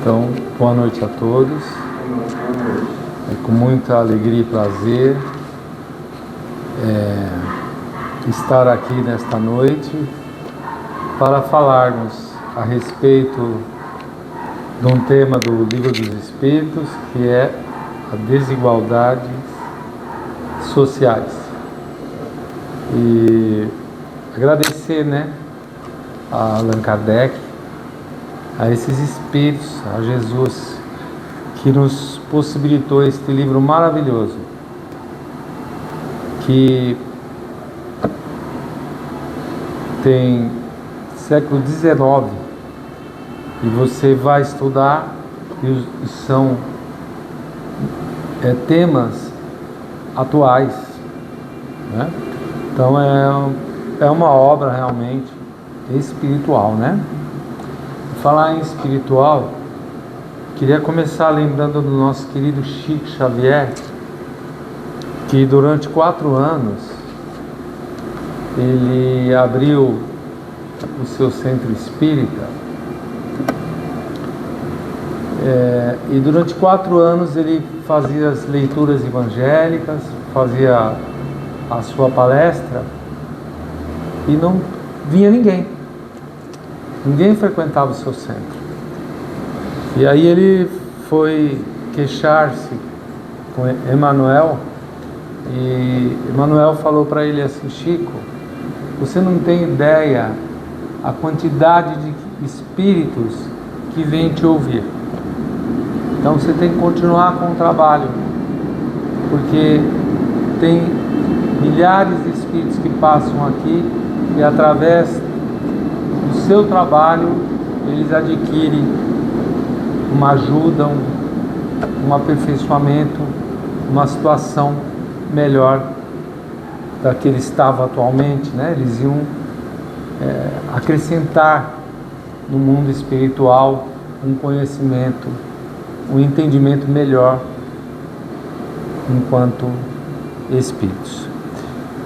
Então, boa noite a todos. É com muita alegria e prazer estar aqui nesta noite para falarmos a respeito de um tema do Livro dos Espíritos, que é a desigualdades sociais. E agradecer, a Allan Kardec, a esses espíritos, a Jesus, que nos possibilitou este livro maravilhoso, que tem século XIX, e você vai estudar, e são temas atuais, Então é uma obra realmente espiritual, Falar em espiritual, queria começar lembrando do nosso querido Chico Xavier, que durante 4 anos ele abriu o seu centro espírita, e durante 4 anos ele fazia as leituras evangélicas, fazia a sua palestra, e não vinha ninguém frequentava o seu centro. E aí ele foi queixar-se com Emmanuel, e Emmanuel falou para ele assim: Chico, você não tem ideia a quantidade de espíritos que vêm te ouvir. Então você tem que continuar com o trabalho, porque tem milhares de espíritos que passam aqui, e através do seu trabalho eles adquirem uma ajuda, um aperfeiçoamento, uma situação melhor da que ele estava atualmente, Eles iam acrescentar no mundo espiritual um conhecimento, um entendimento melhor enquanto espíritos.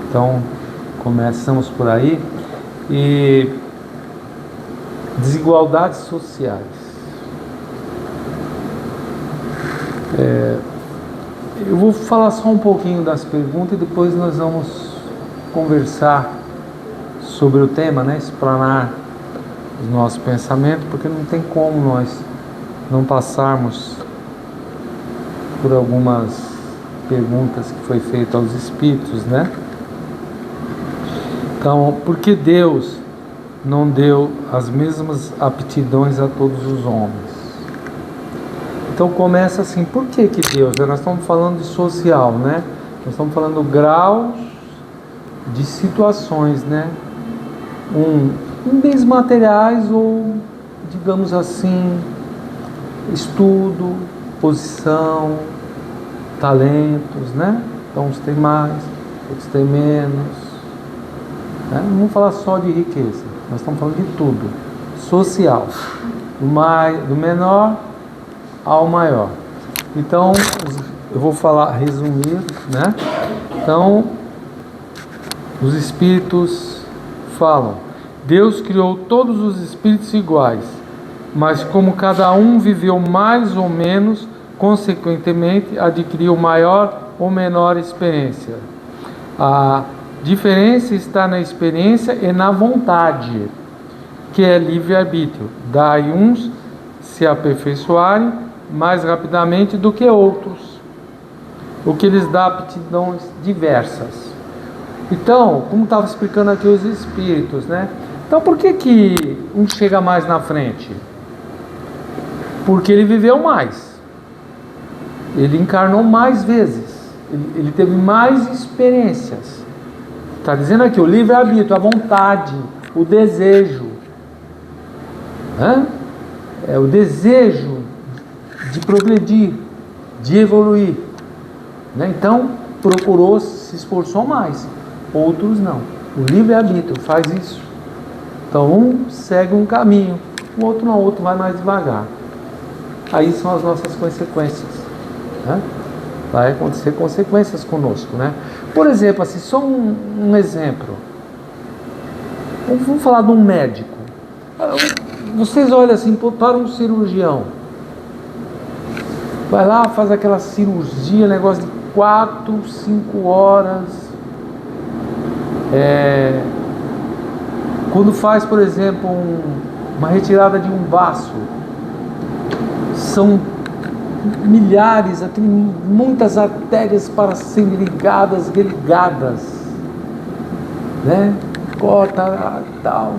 Então, começamos por aí. E desigualdades sociais. Eu vou falar só um pouquinho das perguntas e depois nós vamos conversar sobre o tema, explanar o nosso pensamento, porque não tem como nós não passarmos por algumas perguntas que foi feita aos espíritos, Então, por que Deus não deu as mesmas aptidões a todos os homens? Então começa assim: por que Deus? Nós estamos falando de social, Nós estamos falando graus de situações, em bens materiais ou, digamos assim, estudo, posição, talentos, Então uns têm mais, outros têm menos. Não vamos falar só de riqueza, nós estamos falando de tudo, social, do menor ao maior. Então, eu vou resumir, Então, os espíritos falam: Deus criou todos os espíritos iguais, mas como cada um viveu mais ou menos, consequentemente adquiriu maior ou menor experiência. A diferença está na experiência e na vontade, que é livre-arbítrio. Daí uns se aperfeiçoarem mais rapidamente do que outros, o que lhes dá aptidões diversas. Então, como estava explicando aqui os espíritos, Então, por que um chega mais na frente? Porque ele viveu mais, ele encarnou mais vezes, ele teve mais experiências. Está dizendo aqui o livre-arbítrio, a vontade, o desejo, o desejo de progredir, de evoluir, Então procurou, se esforçou mais, outros não. O livre-arbítrio faz isso. Então um segue um caminho, o outro não, o outro vai mais devagar. Aí são as nossas consequências, Vai acontecer consequências conosco, Por exemplo, assim, só um exemplo. Vamos falar de um médico. Vocês olham assim para um cirurgião. Vai lá, faz aquela cirurgia, negócio de 4, 5 horas. Quando faz, por exemplo, uma retirada de um baço, são milhares, muitas artérias para serem ligadas, religadas, né? Corta, tal.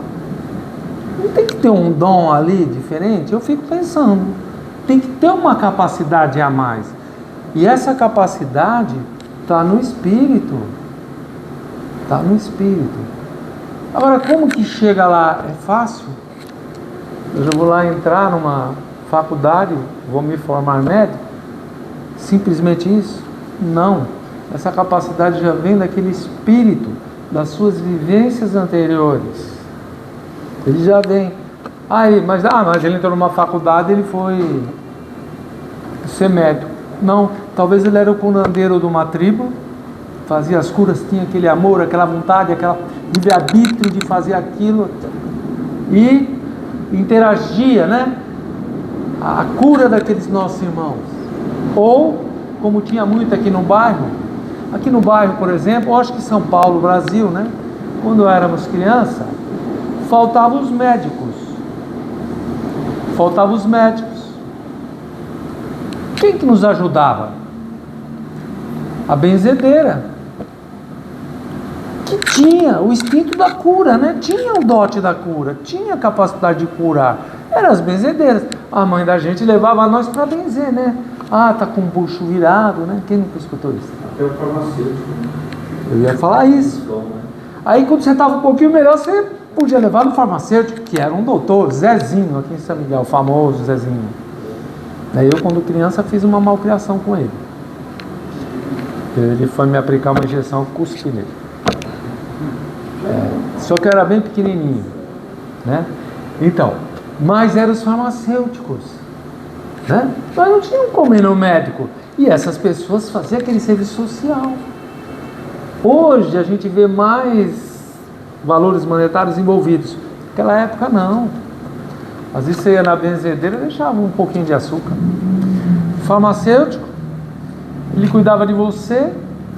Não tem que ter um dom ali diferente? Eu fico pensando, tem que ter uma capacidade a mais. E essa capacidade está no espírito. Está no espírito. Agora, como que chega lá? É fácil? Eu já vou lá entrar numa faculdade, vou me formar médico? Simplesmente isso? Não. Essa capacidade já vem daquele espírito, das suas vivências anteriores. Ele já vem. Mas ele entrou numa faculdade, ele foi ser médico. Não, talvez ele era o curandeiro de uma tribo, fazia as curas, tinha aquele amor, aquela vontade, aquela livre-arbítrio de fazer aquilo e interagia, né? A cura daqueles nossos irmãos. Ou, como tinha muito aqui no bairro, por exemplo, eu acho que São Paulo, Brasil, né? Quando éramos crianças, faltavam os médicos. Quem que nos ajudava? A benzedeira, que tinha o instinto da cura, né? Tinha o dote da cura, tinha a capacidade de curar. Eram as benzedeiras. A mãe da gente levava nós para benzer, né? Tá com o bucho virado, né? Quem nunca escutou isso? Até o farmacêutico. Eu ia falar isso. Aí quando você estava um pouquinho melhor, você podia levar no farmacêutico, que era um doutor, Zezinho, aqui em São Miguel, o famoso Zezinho. Daí eu, quando criança, fiz uma malcriação com ele. Ele foi me aplicar uma injeção, cuspi nele. Só que eu era bem pequenininho, né? Então, mas eram os farmacêuticos, né? Nós não tínhamos como ir no médico. E essas pessoas faziam aquele serviço social. Hoje a gente vê mais valores monetários envolvidos. Naquela época não. Às vezes você ia na benzedeira e deixava um pouquinho de açúcar. O farmacêutico, ele cuidava de você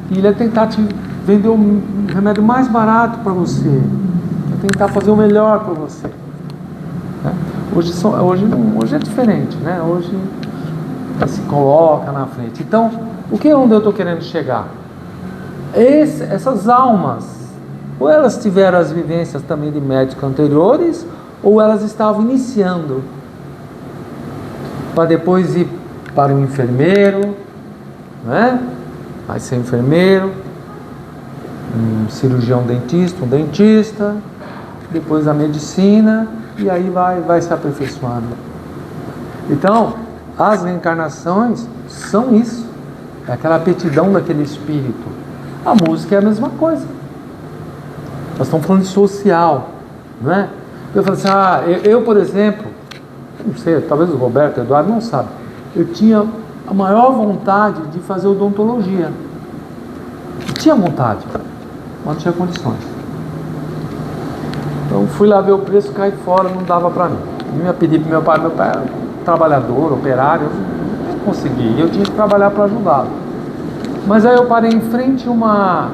e ele ia tentar te vender um remédio mais barato para você. Ia tentar fazer o melhor para você. Né? Hoje é diferente, né? Hoje se coloca na frente. Então, onde eu estou querendo chegar? Essas almas, ou elas tiveram as vivências também de médicos anteriores, ou elas estavam iniciando, para depois ir para o enfermeiro, né? Vai ser enfermeiro, um cirurgião dentista, depois a medicina, e aí vai se aperfeiçoando. Então, as reencarnações são isso, é aquela aptidão daquele espírito. A música é a mesma coisa. Nós estamos falando de social, não é? Eu falo assim, eu, por exemplo, não sei, talvez o Roberto, o Eduardo não sabe, eu tinha a maior vontade de fazer odontologia. Eu tinha vontade, mas não tinha condições. Então fui lá ver o preço, caí fora, não dava para mim. Eu ia pedir para meu pai era trabalhador, operário, eu não consegui, eu tinha que trabalhar para ajudá-lo. Mas aí eu parei em frente a uma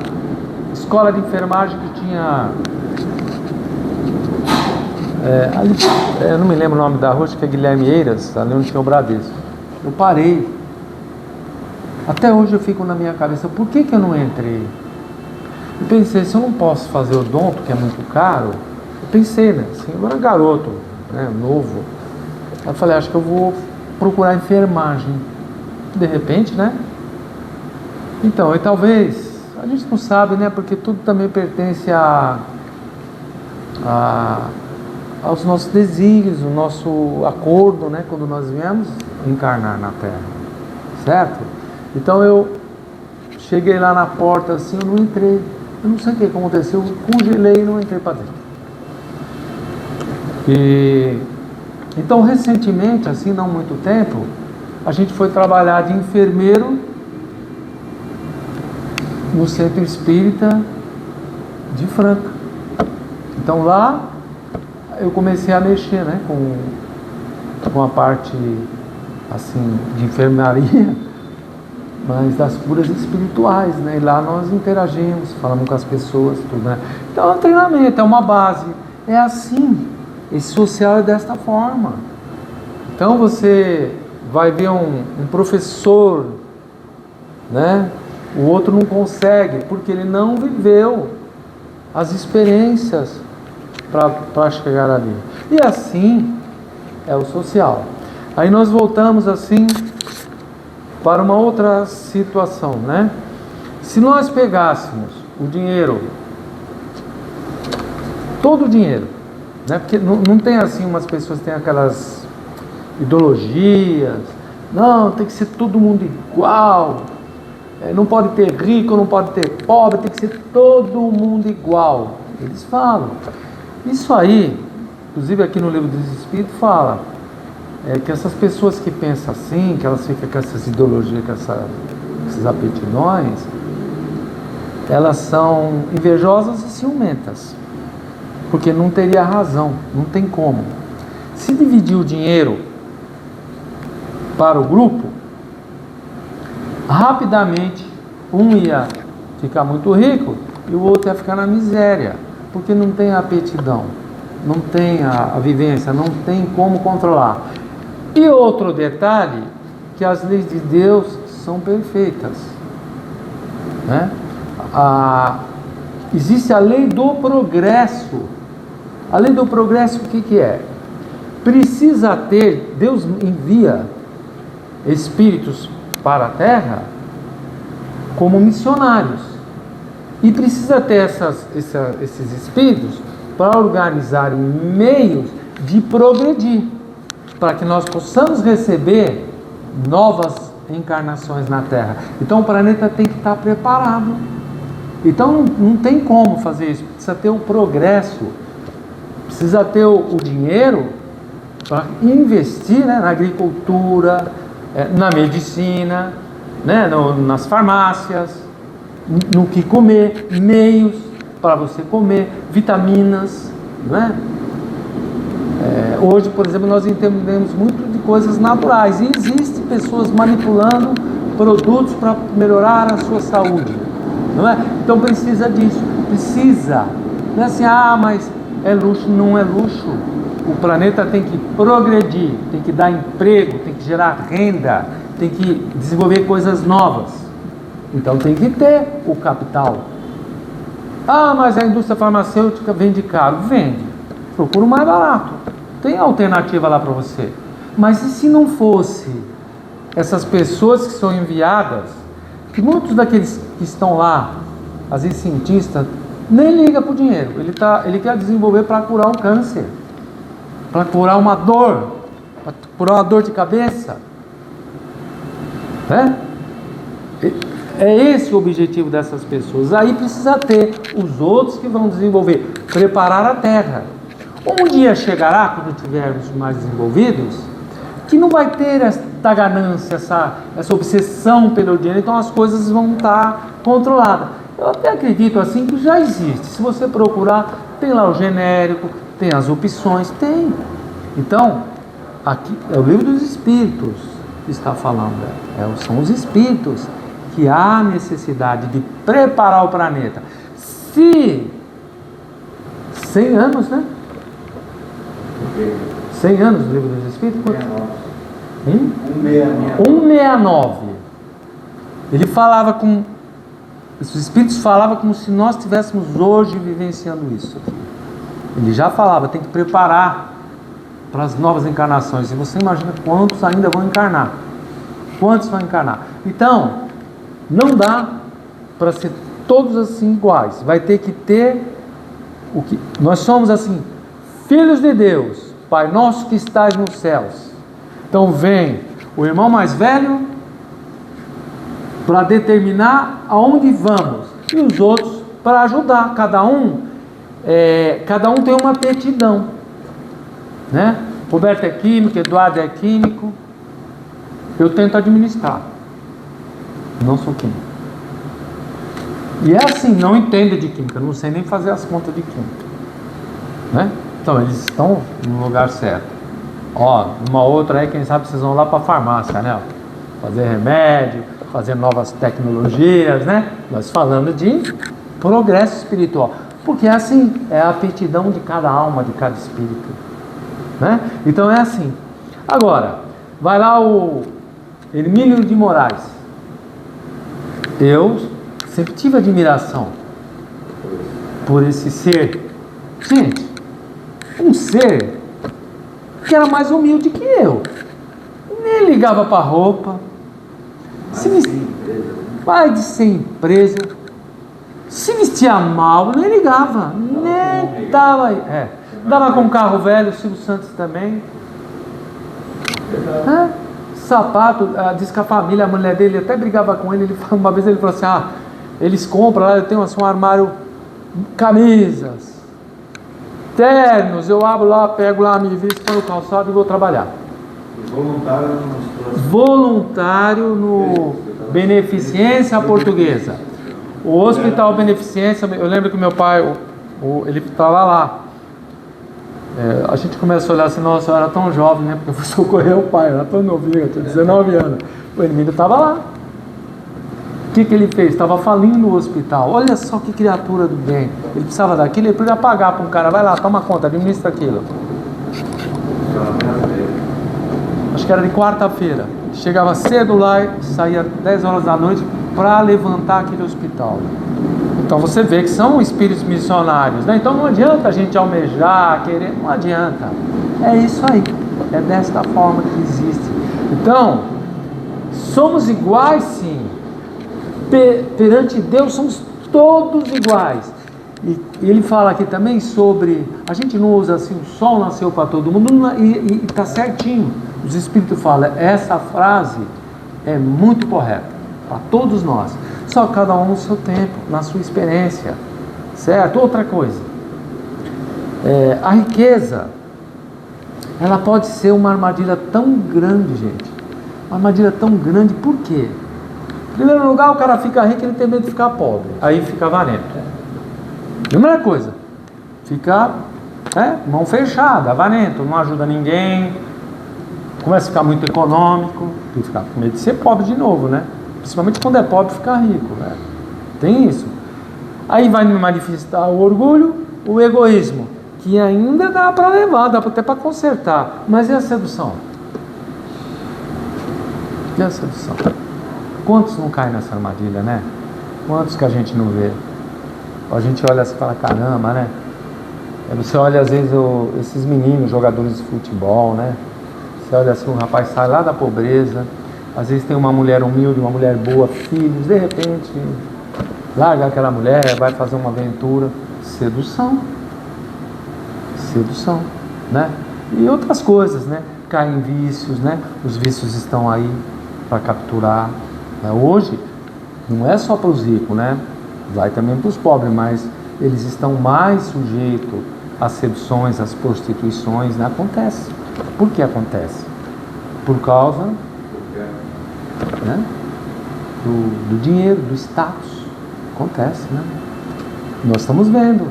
escola de enfermagem que tinha... ali, eu não me lembro o nome da rua, acho que é Guilherme Eiras, ali onde tinha o Bradesco. Eu parei. Até hoje eu fico na minha cabeça, por que eu não entrei? Eu pensei, se eu não posso fazer odonto, que é muito caro, eu pensei, né? Assim, eu era garoto, né? Novo. Aí eu falei, acho que eu vou procurar enfermagem. De repente, né? Então, e talvez, a gente não sabe, né? Porque tudo também pertence aos nossos desígnios, o nosso acordo, né? Quando nós viemos encarnar na Terra, certo? Então eu cheguei lá na porta assim, eu não entrei, eu não sei o que aconteceu, eu congelei e não entrei para dentro. Então recentemente, assim, não muito tempo, a gente foi trabalhar de enfermeiro no Centro Espírita de Franca. Então lá eu comecei a mexer, né, com a parte assim, de enfermaria, mas das curas espirituais, né? E lá nós interagimos, falamos com as pessoas, tudo, né? Então é um treinamento, é uma base. É assim. Esse social é desta forma. Então você vai ver um professor, né? O outro não consegue, porque ele não viveu as experiências para chegar ali. E assim é o social. Aí nós voltamos assim para uma outra situação, né? Se nós pegássemos o dinheiro, todo o dinheiro, né? Porque não tem assim, umas pessoas têm aquelas ideologias, não, tem que ser todo mundo igual, não pode ter rico, não pode ter pobre, tem que ser todo mundo igual. Eles falam. Isso aí, inclusive aqui no Livro dos Espíritos fala, que essas pessoas que pensam assim, que elas ficam com essas ideologias, com essas aptidões, elas são invejosas e ciumentas, porque não teria razão, não tem como. Se dividir o dinheiro para o grupo, rapidamente um ia ficar muito rico e o outro ia ficar na miséria, porque não tem a aptidão, não tem a vivência, não tem como controlar. E outro detalhe, que as leis de Deus são perfeitas, né? Existe a lei do progresso. A lei do progresso, o que é? Precisa ter, Deus envia espíritos para a Terra como missionários. E precisa ter esses espíritos para organizar meios de progredir, para que nós possamos receber novas encarnações na Terra. Então o planeta tem que estar preparado. Então não tem como fazer isso. Precisa ter o progresso, precisa ter o dinheiro para investir, né, na agricultura, na medicina, né, nas farmácias, no que comer, meios para você comer, vitaminas, né? Hoje, por exemplo, nós entendemos muito de coisas naturais e existem pessoas manipulando produtos para melhorar a sua saúde, não é? Então precisa disso, precisa. Não é assim, mas é luxo, não é luxo. O planeta tem que progredir, tem que dar emprego, tem que gerar renda, tem que desenvolver coisas novas. Então tem que ter o capital. Mas a indústria farmacêutica vende caro. Vende. Procura o mais barato. Tem alternativa lá para você. Mas e se não fosse essas pessoas que são enviadas, que muitos daqueles que estão lá, às vezes cientistas, nem liga para o dinheiro. Ele quer desenvolver para curar um câncer, para curar uma dor, para curar uma dor de cabeça. É esse o objetivo dessas pessoas. Aí precisa ter os outros que vão desenvolver, preparar a Terra. Um dia chegará, quando tivermos mais desenvolvidos, que não vai ter essa ganância, essa obsessão pelo dinheiro, então as coisas vão estar controladas. Eu até acredito assim que já existe. Se você procurar, tem lá o genérico, tem as opções, tem. Então, aqui é o Livro dos Espíritos que está falando. São os Espíritos que há necessidade de preparar o planeta. Se 100 anos, né? 100 anos do Livro dos Espíritos? 169. Ele falava com... Os Espíritos falavam como se nós estivéssemos hoje vivenciando isso aqui. Ele já falava, tem que preparar para as novas encarnações. E você imagina quantos ainda vão encarnar. Quantos vão encarnar? Então, não dá para ser todos assim iguais. Vai ter que ter o que... Nós somos assim, filhos de Deus, Pai nosso que estás nos céus. Então vem o irmão mais velho para determinar aonde vamos, e os outros para ajudar. Cada um tem uma aptidão, né? Roberto é químico, Eduardo é químico, eu tento administrar, não sou químico. E é assim, não entendo de química, não sei nem fazer as contas de química, né? Então eles estão no lugar certo. Ó, uma outra aí, quem sabe vocês vão lá para a farmácia, né? Fazer remédio, fazer novas tecnologias, né? Nós falando de progresso espiritual. Porque é assim, é a aptidão de cada alma, de cada espírito, né? Então é assim. Agora, vai lá o Hermínio de Moraes. Eu sempre tive admiração por esse ser. Gente, um ser que era mais humilde que eu. Nem ligava para roupa. Pai de ser empresa. Se vestia mal, nem ligava. Nem dava. Dava com carro velho, o Silvio Santos também. Sapato, diz que a família, a mulher dele até brigava com ele. Uma vez ele falou assim: eles compram lá, eu tenho assim, um armário, camisas, ternos, eu abro lá, pego lá, me visto para o calçado e vou trabalhar. Voluntário no Beneficência Portuguesa. O Hospital Beneficência, eu lembro que meu pai, ele estava lá. A gente começa a olhar assim: nossa, eu era tão jovem, né? Porque eu fui socorrer o pai, eu era tão novinho, eu tinha 19 anos. O Hermínio estava lá. O que ele fez? Estava falindo o hospital. Olha só que criatura do bem. Ele precisava daquilo, ele podia pagar para um cara: vai lá, toma conta, administra aquilo. Acho que era de quarta-feira. Chegava cedo lá e saía 10 horas da noite para levantar aquele hospital. Então você vê que são espíritos missionários, né? Então não adianta a gente almejar, querer, não adianta. É isso aí, é desta forma que existe. Então, somos iguais sim. Perante Deus somos todos iguais. E ele fala aqui também sobre, a gente não usa assim, o sol nasceu para todo mundo, e está certinho. Os espíritos falam, essa frase é muito correta para todos nós. Só cada um no seu tempo, na sua experiência, certo? Outra coisa, a riqueza, ela pode ser uma armadilha tão grande, gente. Uma armadilha tão grande, por quê? Em primeiro lugar, o cara fica rico e ele tem medo de ficar pobre. Aí fica avarento. Primeira coisa, fica mão fechada, avarento, não ajuda ninguém, começa a ficar muito econômico, e fica com medo de ser pobre de novo, né? Principalmente quando é pobre, ficar rico, né? Tem isso. Aí vai manifestar o orgulho, o egoísmo, que ainda dá para levar, dá até para consertar. Mas e a sedução? E a sedução? Quantos não caem nessa armadilha, né? Quantos que a gente não vê? A gente olha assim e fala, caramba, né? Você olha às vezes esses meninos, jogadores de futebol, né? Você olha assim, um rapaz sai lá da pobreza, às vezes tem uma mulher humilde, uma mulher boa, filhos, de repente larga aquela mulher, vai fazer uma aventura. Sedução, né? E outras coisas, né? Cai em vícios, né? Os vícios estão aí para capturar, né? Hoje não é só para os ricos, né? Vai também para os pobres, mas eles estão mais sujeitos às seduções, às prostituições, né? Acontece. Por que acontece? Por causa, né? do dinheiro, do status. Acontece, né? Nós estamos vendo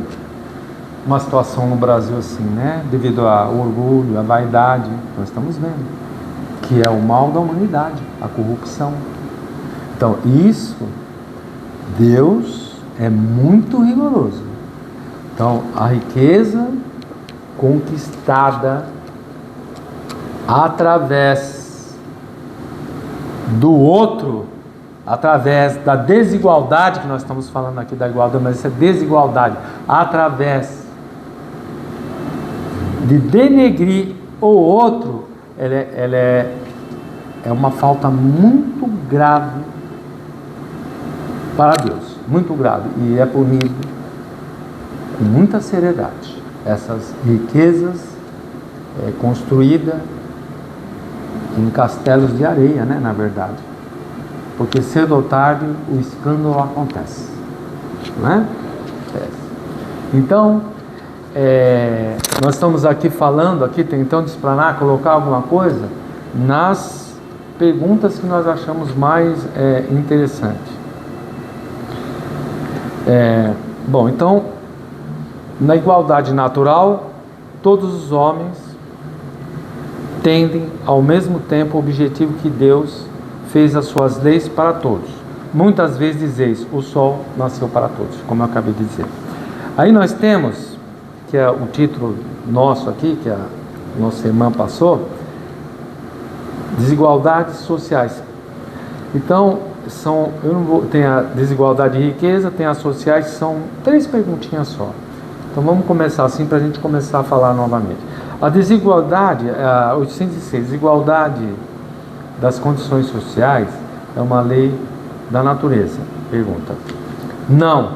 uma situação no Brasil assim, né? Devido ao orgulho, à vaidade, nós estamos vendo que é o mal da humanidade, a corrupção. Então isso, Deus é muito rigoroso. Então a riqueza conquistada através do outro, através da desigualdade, que nós estamos falando aqui da igualdade, mas isso é desigualdade, através de denegrir o outro, ela é uma falta muito grave para Deus, muito grave, e é punido com muita seriedade. Essas riquezas construídas em castelos de areia, né, na verdade, porque cedo ou tarde o escândalo acontece, não é? Então, nós estamos aqui falando, tentando explanar, colocar alguma coisa nas perguntas que nós achamos mais interessante. Bom, então, na igualdade natural, todos os homens tendem ao mesmo tempo o objetivo que Deus fez as suas leis para todos. Muitas vezes dizeis, o sol nasceu para todos, como eu acabei de dizer. Aí nós temos, que é o título nosso aqui, que a nossa irmã passou, desigualdades sociais. Então, tem a desigualdade de riqueza, tem as sociais, são 3 perguntinhas só. Então vamos começar assim para a gente começar a falar novamente. A desigualdade, a 806, desigualdade das condições sociais é uma lei da natureza. Pergunta. Não,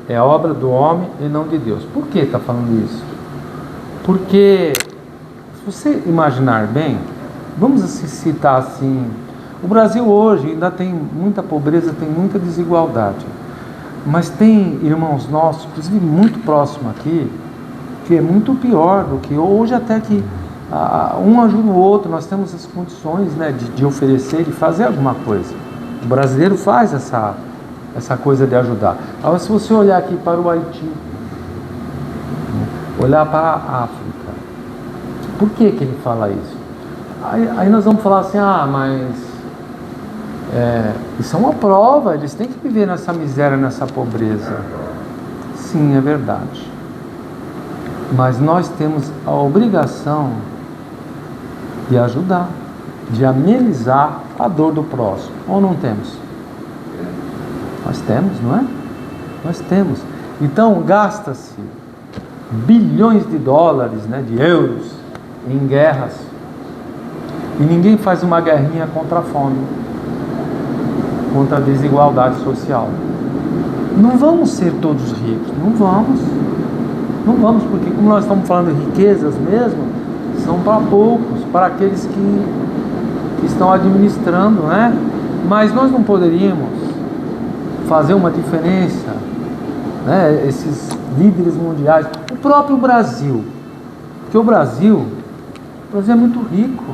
é obra do homem e não de Deus. Por que está falando isso? Porque, se você imaginar bem, vamos citar assim, o Brasil hoje ainda tem muita pobreza, tem muita desigualdade. Mas tem irmãos nossos, inclusive muito próximo aqui, que é muito pior do que hoje, até que um ajuda o outro. Nós temos as condições, né, de oferecer e fazer alguma coisa. O brasileiro faz essa coisa de ajudar. Agora, se você olhar aqui para o Haiti, olhar para a África, por que ele fala isso? Aí nós vamos falar assim, mas isso é uma prova, eles têm que viver nessa miséria, nessa pobreza. Sim, é verdade. Mas nós temos a obrigação de ajudar, de amenizar a dor do próximo. Ou não temos? Nós temos, não é? Nós temos. Então, gasta-se bilhões de dólares, né, de euros, em guerras. E ninguém faz uma guerrinha contra a fome, contra a desigualdade social. Não vamos ser todos ricos, não vamos, porque como nós estamos falando de riquezas mesmo, são para poucos, para aqueles que estão administrando, né? Mas nós não poderíamos fazer uma diferença, né? Esses líderes mundiais, o próprio Brasil, porque o Brasil é muito rico,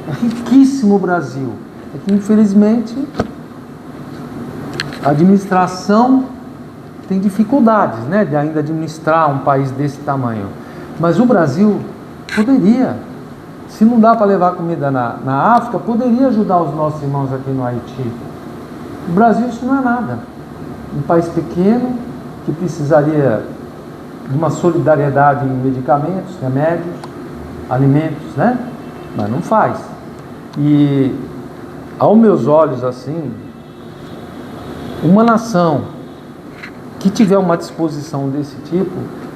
é riquíssimo o Brasil, é que infelizmente a administração tem dificuldades, né, de ainda administrar um país desse tamanho. Mas o Brasil poderia, se não dá para levar comida na África, poderia ajudar os nossos irmãos aqui no Haiti. O Brasil, isso não é nada. Um país pequeno que precisaria de uma solidariedade em medicamentos, remédios, alimentos, né? Mas não faz. E aos meus olhos, assim, uma nação que tiver uma disposição desse tipo,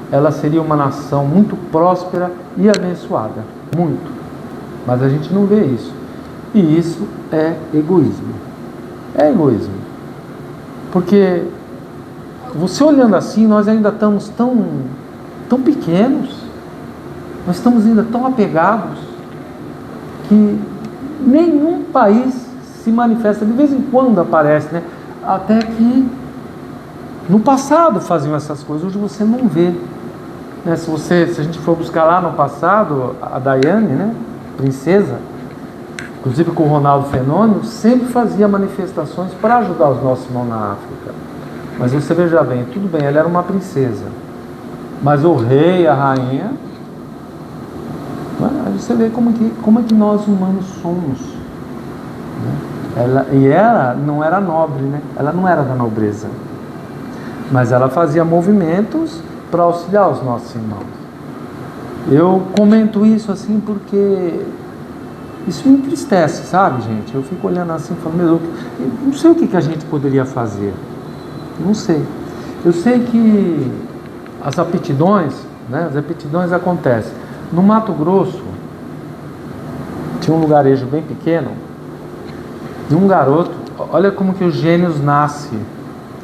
ela seria uma nação muito próspera e abençoada, muito. Mas a gente não vê isso. E isso é egoísmo. É egoísmo. Porque você olhando assim, nós ainda estamos tão pequenos, nós estamos ainda tão apegados, que nenhum país se manifesta. De vez em quando aparece, né? Até que no passado faziam essas coisas, hoje você não vê, né? Se a gente for buscar lá no passado, a Daiane, né, princesa, inclusive com o Ronaldo Fenômeno, sempre fazia manifestações para ajudar os nossos irmãos na África. Mas você veja bem, tudo bem, ela era uma princesa, mas o rei, a rainha, aí você vê como é que nós humanos somos, né? Ela não era nobre, né? Ela não era da nobreza, mas ela fazia movimentos para auxiliar os nossos irmãos. Eu comento isso assim porque isso me entristece, sabe, gente? Eu fico olhando assim e falando, meu Deus, eu não sei o que a gente poderia fazer. Não sei. Eu sei que as aptidões, né? As aptidões acontecem. No Mato Grosso, tinha um lugarejo bem pequeno, de um garoto, olha como que os gênios nascem.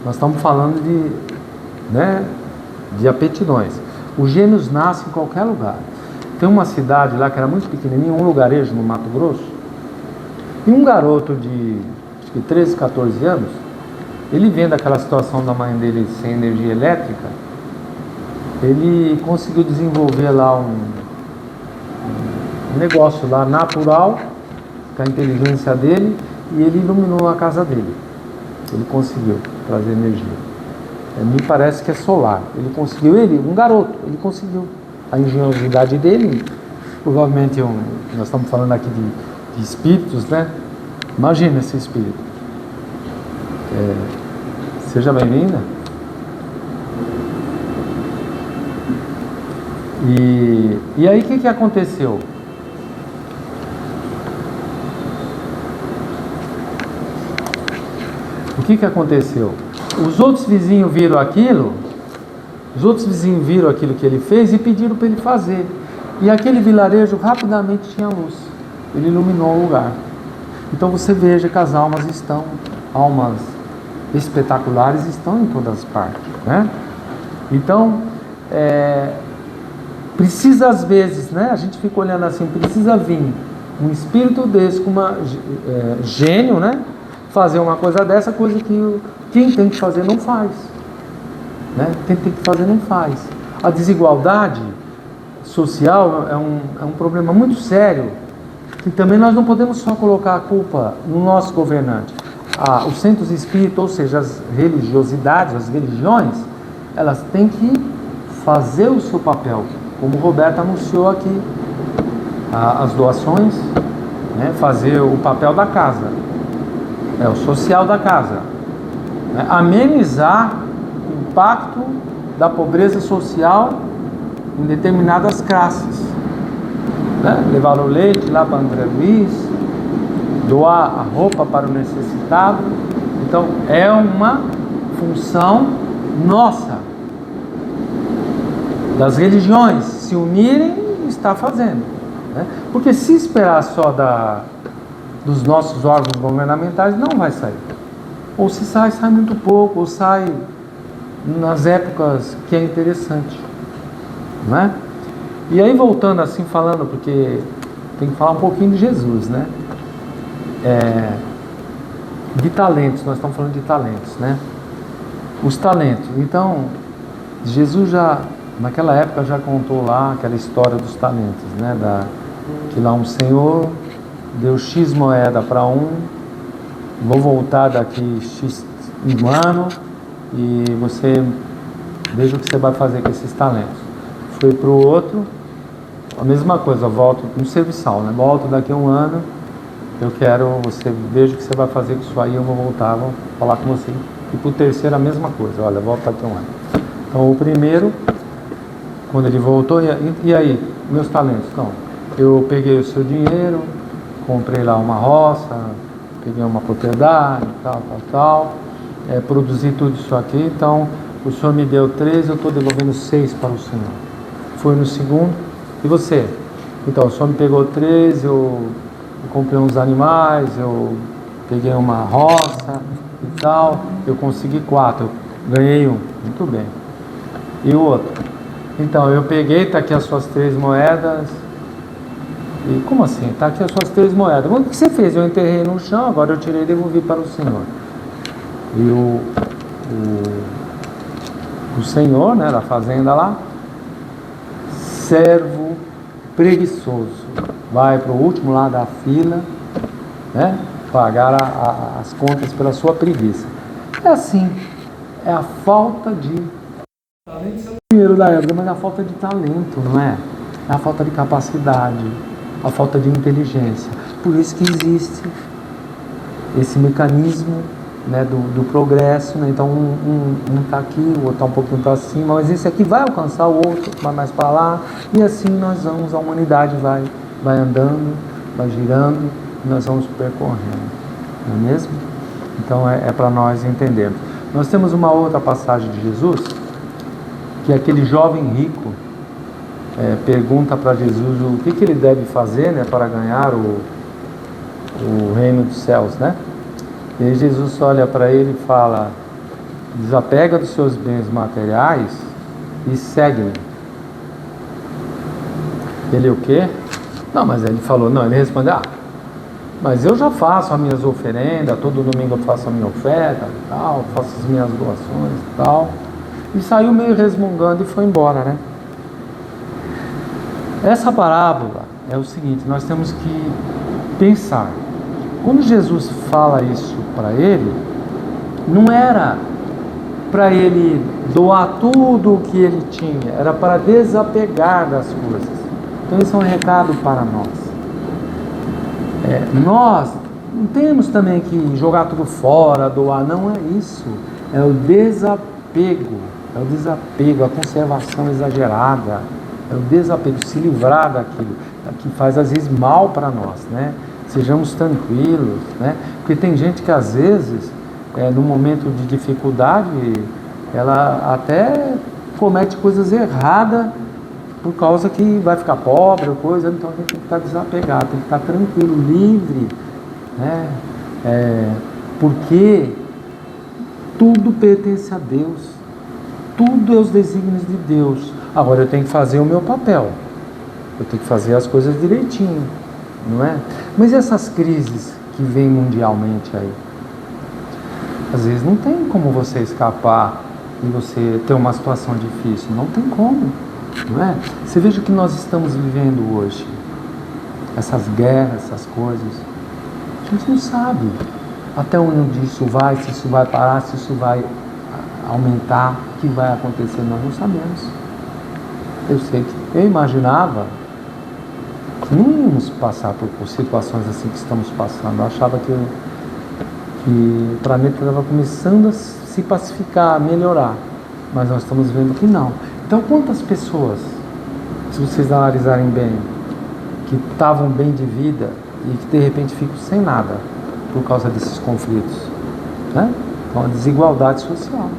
Nós estamos falando de aptidões. Os gênios nascem em qualquer lugar. Tem uma cidade lá que era muito pequenininha, um lugarejo no Mato Grosso, e um garoto de acho que 13, 14 anos, ele vendo aquela situação da mãe dele sem energia elétrica, ele conseguiu desenvolver lá um negócio lá natural, com a inteligência dele, e ele iluminou a casa dele. Ele conseguiu trazer energia. Me parece que é solar. Ele conseguiu, um garoto, ele conseguiu. A engenhosidade dele provavelmente nós estamos falando aqui de espíritos, né? Imagina esse espírito. Seja bem-vinda. E aí o que aconteceu? O que aconteceu? Os outros vizinhos viram aquilo que ele fez e pediram para ele fazer. E aquele vilarejo rapidamente tinha luz. Ele iluminou o lugar. Então você veja que as almas espetaculares estão em todas as partes, né? Então, precisa às vezes, né? A gente fica olhando assim, precisa vir um espírito desse com gênio, né? Fazer uma coisa dessa, coisa que quem tem que fazer não faz, né? Quem tem que fazer não faz. A desigualdade social é um problema muito sério, que também nós não podemos só colocar a culpa no nosso governante. Os centros espíritas, ou seja, as religiosidades, as religiões, elas têm que fazer o seu papel, como o Roberto anunciou aqui, as doações, né? Fazer o papel da casa, o social da casa, né? Amenizar o impacto da pobreza social em determinadas classes, né? Levar o leite lá para André Luiz, doar a roupa para o necessitado. Então é uma função nossa, das religiões se unirem e estar fazendo, né? Porque se esperar só dos nossos órgãos governamentais, não vai sair. Ou se sai muito pouco, ou sai nas épocas que é interessante, não é? E aí voltando assim, falando, porque tem que falar um pouquinho de Jesus, né? De talentos, nós estamos falando de talentos, né? Os talentos. Então, Jesus naquela época já contou lá aquela história dos talentos, né? Que lá um senhor deu X moeda para vou voltar daqui X ano e você veja o que você vai fazer com esses talentos. Foi para o outro, a mesma coisa, volto no serviçal, né? Volto daqui a um ano, eu quero, você veja o que você vai fazer com isso aí, eu vou voltar, vou falar com você. E para o terceiro a mesma coisa, olha, volto daqui a um ano. Então o primeiro, quando ele voltou, e aí, meus talentos? Então, eu peguei o seu dinheiro, comprei lá uma roça, peguei uma propriedade, tal, produzi tudo isso aqui, então o senhor me deu 3, eu estou devolvendo 6 para o senhor. Foi no segundo, e você? Então, o senhor me pegou 3, eu comprei uns animais, eu peguei uma roça e tal, eu consegui 4, eu ganhei 1, muito bem. E o outro? Então, eu peguei, está aqui as suas 3 moedas. E como assim? Está aqui as suas 3 moedas. O que você fez? Eu enterrei no chão, agora eu tirei e devolvi para o senhor. E o senhor, né, da fazenda lá, servo preguiçoso, vai para o último lá da fila, né, pagar as contas pela sua preguiça. É assim, é a falta de talento, dinheiro da época, mas é a falta de talento, não é? É a falta de capacidade, a falta de inteligência. Por isso que existe esse mecanismo, né, do progresso, né? Então um está aqui, o outro está um pouquinho para cima, mas esse aqui vai alcançar o outro, vai mais para lá, e assim nós vamos, a humanidade vai andando, vai girando, e nós vamos percorrendo, não é mesmo? Então é para nós entendermos. Nós temos uma outra passagem de Jesus, que aquele jovem rico pergunta para Jesus o que ele deve fazer, né, para ganhar o reino dos céus, né? E aí Jesus olha para ele e fala: desapega dos seus bens materiais e segue-me. Ele o quê? Não, mas ele falou, não, ele respondeu: mas eu já faço as minhas oferendas, todo domingo eu faço a minha oferta e tal, faço as minhas doações e tal. E saiu meio resmungando e foi embora, né? Essa parábola é o seguinte, nós temos que pensar. Quando Jesus fala isso para ele, não era para ele doar tudo o que ele tinha, era para desapegar das coisas. Então esse é um recado para nós. Nós não temos também que jogar tudo fora, doar, não é isso. É o desapego, a conservação exagerada, é o desapego, se livrar daquilo, que faz às vezes mal para nós, né? Sejamos tranquilos, né? Porque tem gente que às vezes, no momento de dificuldade, ela até comete coisas erradas por causa que vai ficar pobre ou coisa, então a gente tem que estar desapegado, tem que estar tranquilo, livre, né? Porque tudo pertence a Deus, tudo é os desígnios de Deus. Agora eu tenho que fazer o meu papel, eu tenho que fazer as coisas direitinho, não é? Mas e essas crises que vêm mundialmente aí? Às vezes não tem como você escapar e você ter uma situação difícil, não tem como, não é? Você veja o que nós estamos vivendo hoje, essas guerras, essas coisas, a gente não sabe até onde isso vai, se isso vai parar, se isso vai aumentar, o que vai acontecer, nós não sabemos. Eu sei que eu imaginava que não íamos passar por situações assim que estamos passando. Eu achava que o planeta estava começando a se pacificar, a melhorar, mas nós estamos vendo que não. Então quantas pessoas, se vocês analisarem bem, que estavam bem de vida e que de repente ficam sem nada por causa desses conflitos, né? Então a desigualdade social,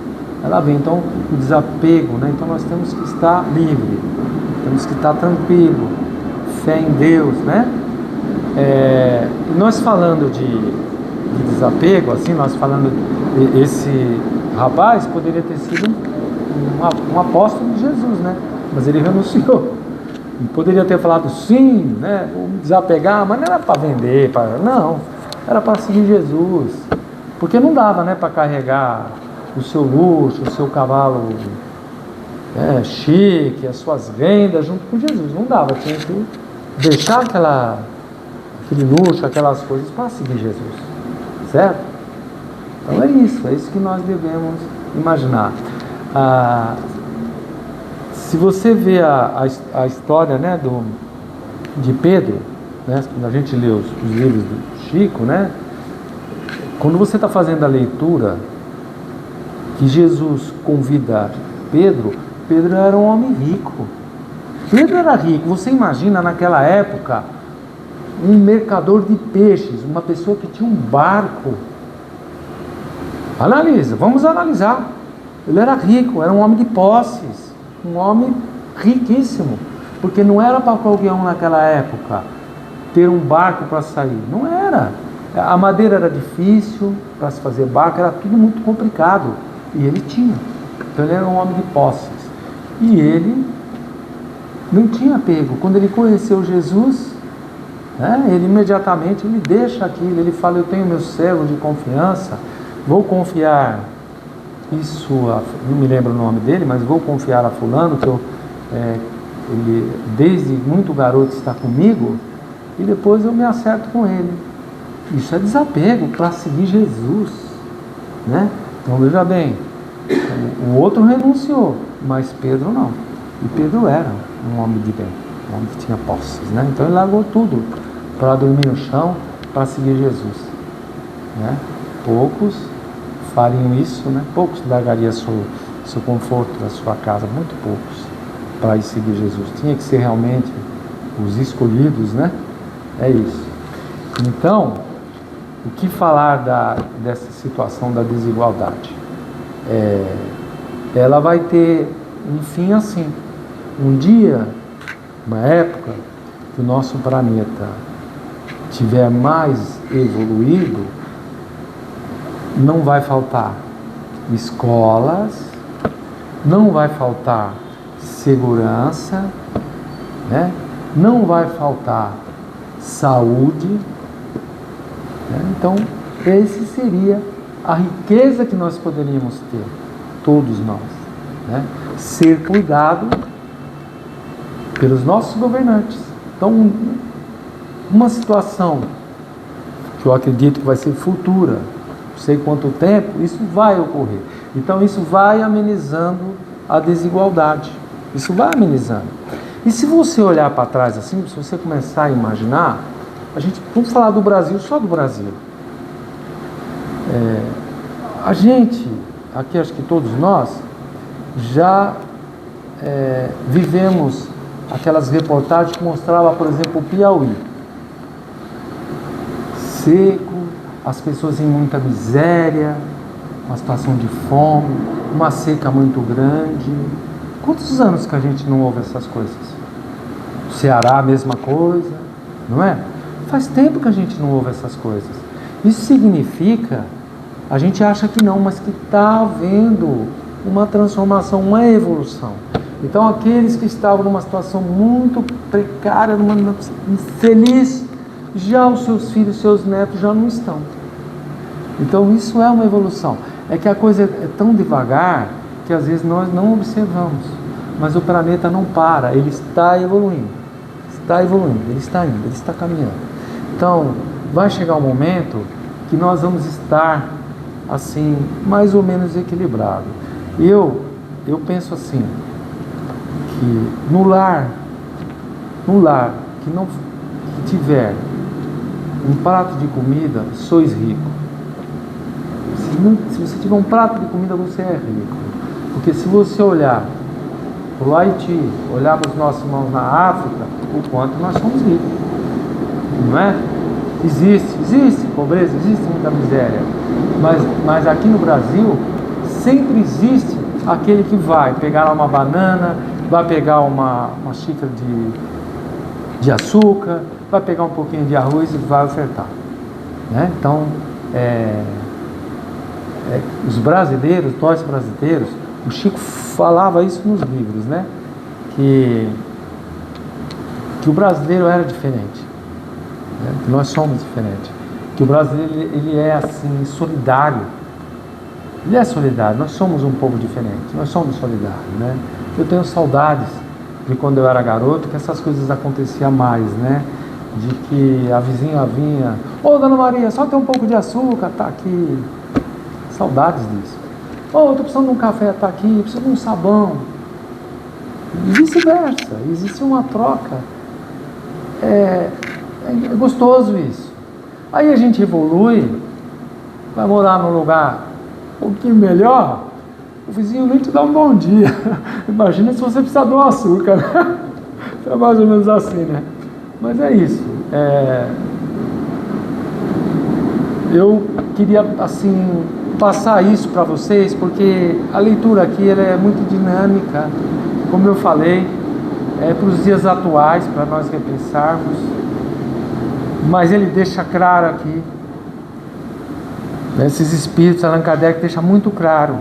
ela vem, então o desapego, né? Então nós temos que estar livre, temos que estar tranquilo, fé em Deus, né? Nós falando de desapego, assim, nós falando, esse rapaz poderia ter sido um apóstolo de Jesus, né? Mas ele renunciou. E poderia ter falado sim, né? Vou me desapegar, mas não era para vender, não, era para seguir Jesus. Porque não dava, né, para carregar o seu luxo, o seu cavalo chique, as suas rendas junto com Jesus. Não dava, tinha que deixar aquele luxo, aquelas coisas para seguir Jesus. Certo? Então é isso que nós devemos imaginar. Se você vê a história, né, de Pedro, né, quando a gente lê os livros do Chico, né, quando você está fazendo a leitura que Jesus convida Pedro era um homem rico. Pedro era rico. Você imagina naquela época um mercador de peixes, uma pessoa que tinha um barco. Analisa, vamos analisar. Ele era rico, era um homem de posses, um homem riquíssimo, porque não era para qualquer um naquela época ter um barco para sair, não era. A madeira era difícil para se fazer barco, era tudo muito complicado, e ele tinha. Então ele era um homem de posses, e ele não tinha apego. Quando ele conheceu Jesus, ele imediatamente ele deixa aquilo, ele fala: eu tenho meu servo de confiança, vou confiar isso, não me lembro o nome dele, mas vou confiar a fulano, que ele desde muito garoto está comigo, e depois eu me acerto com ele. Isso é desapego para seguir Jesus, né? Então veja bem, o outro renunciou, mas Pedro não. E Pedro era um homem de bem, um homem que tinha posses, né? Então ele largou tudo para dormir no chão, para seguir Jesus, né? Poucos fariam isso, né? Poucos largariam seu conforto da sua casa, muito poucos, para ir seguir Jesus. Tinha que ser realmente os escolhidos, né? É isso. Então, o que falar dessa situação da desigualdade? Ela vai ter um fim assim. Um dia, uma época, que o nosso planeta tiver mais evoluído, não vai faltar escolas, não vai faltar segurança, né? Não vai faltar saúde, né? Então, esse seria a riqueza que nós poderíamos ter, todos nós, né? Ser cuidado pelos nossos governantes. Então, uma situação que eu acredito que vai ser futura, não sei quanto tempo, isso vai ocorrer. Então isso vai amenizando a desigualdade. Isso vai amenizando. E se você olhar para trás assim, se você começar a imaginar, vamos falar do Brasil, só do Brasil. A gente, aqui acho que todos nós, já vivemos aquelas reportagens que mostravam, por exemplo, o Piauí. Seco, as pessoas em muita miséria, uma situação de fome, uma seca muito grande. Quantos anos que a gente não ouve essas coisas? O Ceará, a mesma coisa, não é? Faz tempo que a gente não ouve essas coisas. Isso significa, a gente acha que não, mas que está havendo uma transformação, uma evolução. Então, aqueles que estavam numa situação muito precária, infeliz, já os seus filhos, seus netos já não estão. Então, isso é uma evolução. É que a coisa é tão devagar que às vezes nós não observamos. Mas o planeta não para, ele está evoluindo. Ele está indo, ele está caminhando. Então, vai chegar um momento que nós vamos estar assim, mais ou menos equilibrado. Eu penso assim, que no lar que não tiver um prato de comida, sois rico. Se você tiver um prato de comida, você é rico. Porque se você olhar para o Haiti, olhar para os nossos irmãos na África, o quanto nós somos ricos, não é? Existe pobreza, existe muita miséria, mas aqui no Brasil sempre existe aquele que vai pegar uma banana, vai pegar uma xícara de açúcar, vai pegar um pouquinho de arroz e vai ofertar, né? Então, os brasileiros, nós brasileiros, o Chico falava isso nos livros, né? Que o brasileiro era diferente, né? Que nós somos diferentes, que o brasileiro ele é assim solidário, nós somos um povo diferente, nós somos solidários, né? Eu tenho saudades de quando eu era garoto, que essas coisas aconteciam mais, né? De que a vizinha vinha, Dona Maria, só tem um pouco de açúcar, tá aqui. Saudades disso. Estou precisando de um café, tá aqui, preciso de um sabão. E vice-versa, existe uma troca. É gostoso isso. Aí a gente evolui, vai morar num lugar um pouquinho melhor, o vizinho nem te dá um bom dia. Imagina se você precisar de um açúcar, né? É mais ou menos assim, né? Mas é isso. Eu queria, assim, passar isso para vocês, porque a leitura aqui ela é muito dinâmica, como eu falei, para os dias atuais, para nós repensarmos, mas ele deixa claro aqui, esses espíritos, Allan Kardec deixa muito claro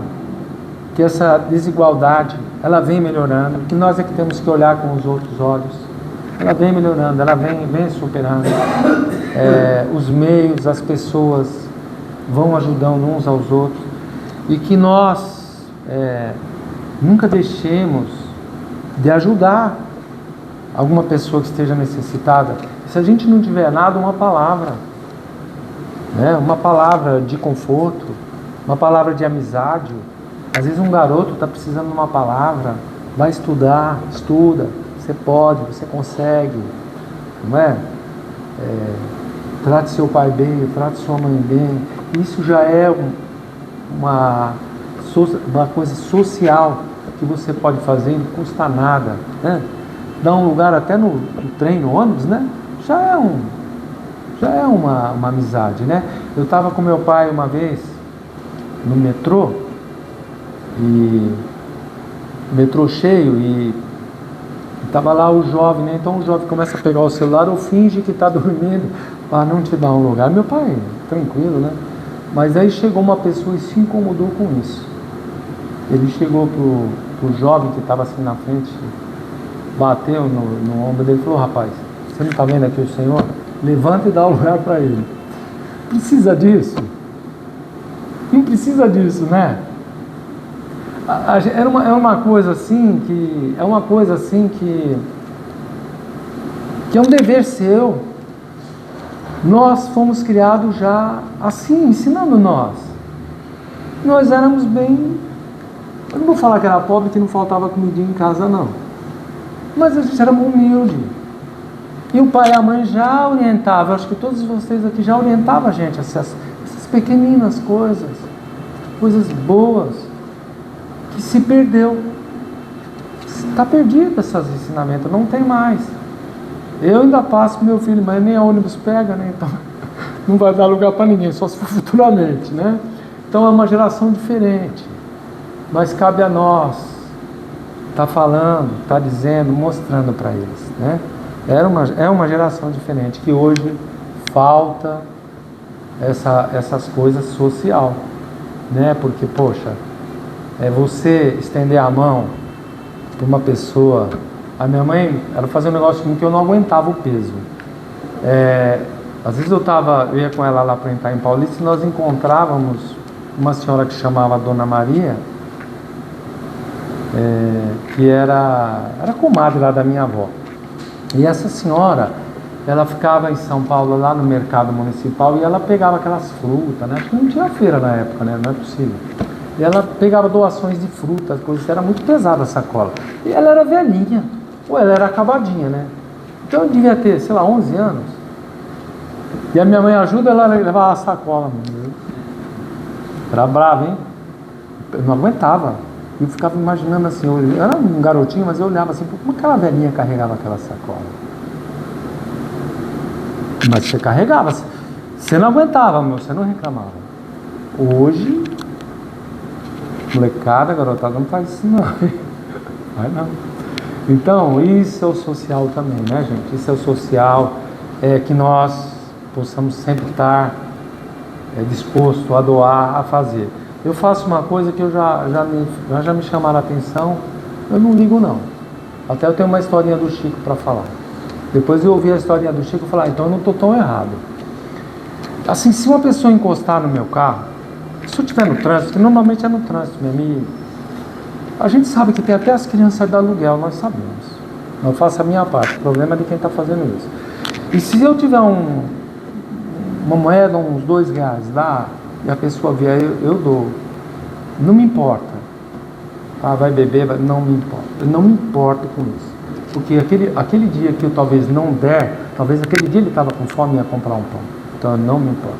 que essa desigualdade, ela vem melhorando, que nós é que temos que olhar com os outros olhos, ela vem melhorando, ela vem superando, os meios, as pessoas vão ajudando uns aos outros, e que nós nunca deixemos de ajudar alguma pessoa que esteja necessitada. Se a gente não tiver nada, uma palavra, né? Uma palavra de conforto, uma palavra de amizade. Às vezes um garoto está precisando de uma palavra, vai estudar, estuda, você pode, você consegue, não é? Trate seu pai bem, trate sua mãe bem. Isso já é uma coisa social que você pode fazer, não custa nada, né? Dá um lugar até no trem, no ônibus, né? Já é uma amizade, né? Eu estava com meu pai uma vez no metrô, e metrô cheio, e estava lá o jovem, né? Então o jovem começa a pegar o celular ou finge que está dormindo para não te dar um lugar. Meu pai, tranquilo, né? Mas aí chegou uma pessoa e se incomodou com isso. Ele chegou pro jovem que estava assim na frente, bateu no ombro dele e falou: rapaz, você não está vendo aqui o senhor? Levanta e dá o lugar para ele. Precisa disso? Não precisa disso, né? É uma coisa assim que é um dever seu. Nós fomos criados já assim, ensinando nós. Nós éramos bem... Eu não vou falar que era pobre, que não faltava comidinha em casa, não. Mas a gente era humilde. E o pai e a mãe já orientavam, eu acho que todos vocês aqui já orientavam a gente, essas pequeninas coisas boas, que se perdeu. Está perdido esses ensinamentos, não tem mais. Eu ainda passo com meu filho, mas nem ônibus pega, né? Então não vai dar lugar para ninguém, só se for futuramente, né? Então é uma geração diferente, mas cabe a nós estar falando, estar dizendo, mostrando para eles, né? É uma geração diferente, que hoje falta essas coisas social, né? Porque, poxa, você estender a mão para uma pessoa. A minha mãe, ela fazia um negócio comigo que eu não aguentava o peso. Às vezes eu ia com ela lá para entrar em Paulista e nós encontrávamos uma senhora que chamava Dona Maria, que era comadre lá da minha avó. E essa senhora, ela ficava em São Paulo, lá no mercado municipal, e ela pegava aquelas frutas, né? Acho que não tinha feira na época, né? Não é possível. E ela pegava doações de frutas, coisas, era muito pesada a sacola. E ela era velhinha, ou ela era acabadinha, né? Então eu devia ter, sei lá, 11 anos. E a minha mãe ajuda ela a levar a sacola. Era brava, hein? Eu não aguentava. Eu ficava imaginando assim, eu era um garotinho, mas eu olhava assim, como aquela velhinha carregava aquela sacola? Mas você carregava, você não aguentava, você não reclamava. Hoje, molecada, garotada, não faz isso não. Vai não. Então, isso é o social também, né, gente? Isso é o social, que nós possamos sempre estar disposto a doar, a fazer. Eu faço uma coisa que já me chamaram a atenção, eu não ligo não. Até eu tenho uma historinha do Chico para falar. Depois eu ouvi a historinha do Chico e falei, então eu não estou tão errado. Assim, se uma pessoa encostar no meu carro, se eu estiver no trânsito, que normalmente é no trânsito mesmo, a gente sabe que tem até as crianças do aluguel, nós sabemos. Eu faço a minha parte, o problema é de quem está fazendo isso. E se eu tiver uma moeda, uns R$2 lá, e a pessoa vier, eu dou. Não me importa. Vai beber, não me importa. Eu não me importo com isso. Porque aquele dia que eu talvez não der, talvez aquele dia ele estava com fome e ia comprar um pão. Então eu não me importo.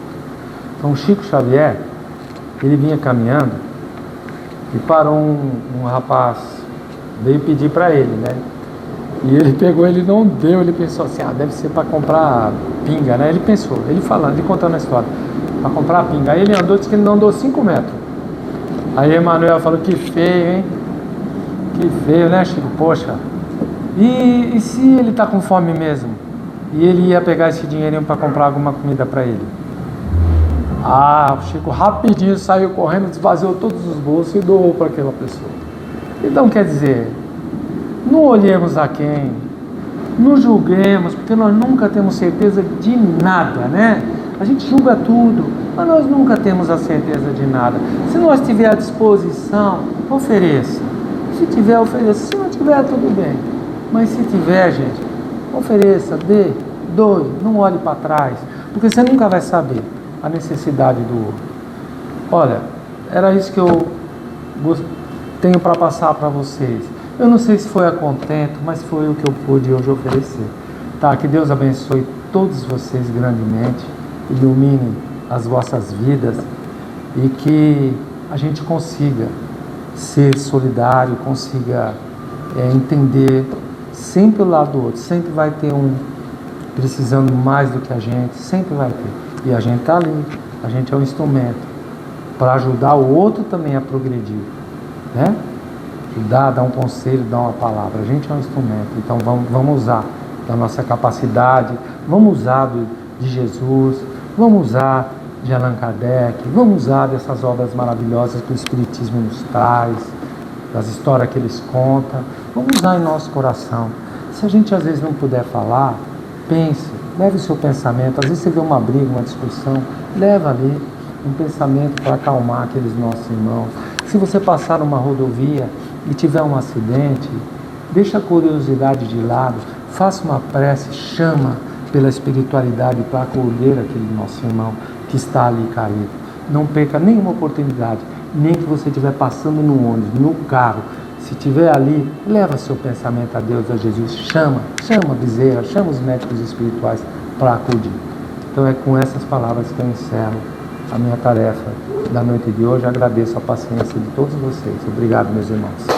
Então o Chico Xavier, ele vinha caminhando e parou um rapaz, veio pedir para ele, né? E ele pegou, ele não deu, ele pensou assim, deve ser para comprar pinga, né? Ele pensou, ele contando a história, para comprar pinga. Aí ele andou, disse que ele não andou 5 metros. Aí Emmanuel falou, que feio, hein? Que feio, né, Chico? Poxa. E se ele está com fome mesmo? E ele ia pegar esse dinheirinho para comprar alguma comida para ele? O Chico rapidinho saiu correndo, esvaziou todos os bolsos e doou para aquela pessoa. Então, quer dizer, não olhemos a quem, não julguemos, porque nós nunca temos certeza de nada, né? A gente julga tudo, mas nós nunca temos a certeza de nada. Se nós tiver à disposição, ofereça. Se tiver, ofereça. Se não tiver, tudo bem. Mas se tiver, gente, ofereça, doe, não olhe para trás, porque você nunca vai saber a necessidade do outro. Olha, era isso que eu tenho para passar para vocês. Eu não sei se foi a contento, mas foi o que eu pude hoje oferecer. Tá, que Deus abençoe todos vocês grandemente, ilumine as vossas vidas e que a gente consiga ser solidário, consiga entender sempre o lado do outro. Sempre vai ter um precisando mais do que a gente, sempre vai ter. E a gente está ali, a gente é um instrumento para ajudar o outro também a progredir, né? Ajudar, dar um conselho, dar uma palavra. A gente é um instrumento, então vamos usar da nossa capacidade, vamos usar de Jesus, vamos usar de Allan Kardec, vamos usar dessas obras maravilhosas que o Espiritismo nos traz, das histórias que eles contam, vamos usar em nosso coração. Se a gente às vezes não puder falar, pense, leve o seu pensamento. Às vezes você vê uma briga, uma discussão, leva ali um pensamento para acalmar aqueles nossos irmãos. Se você passar numa rodovia e tiver um acidente, deixa a curiosidade de lado, faça uma prece, chama pela espiritualidade para acolher aquele nosso irmão que está ali caído. Não perca nenhuma oportunidade, nem que você estiver passando no ônibus, no carro. Se tiver ali, leva seu pensamento a Deus, a Jesus. Chama a Bezerra, chama os médicos espirituais para acudir. Então é com essas palavras que eu encerro a minha tarefa da noite de hoje. Agradeço a paciência de todos vocês. Obrigado, meus irmãos.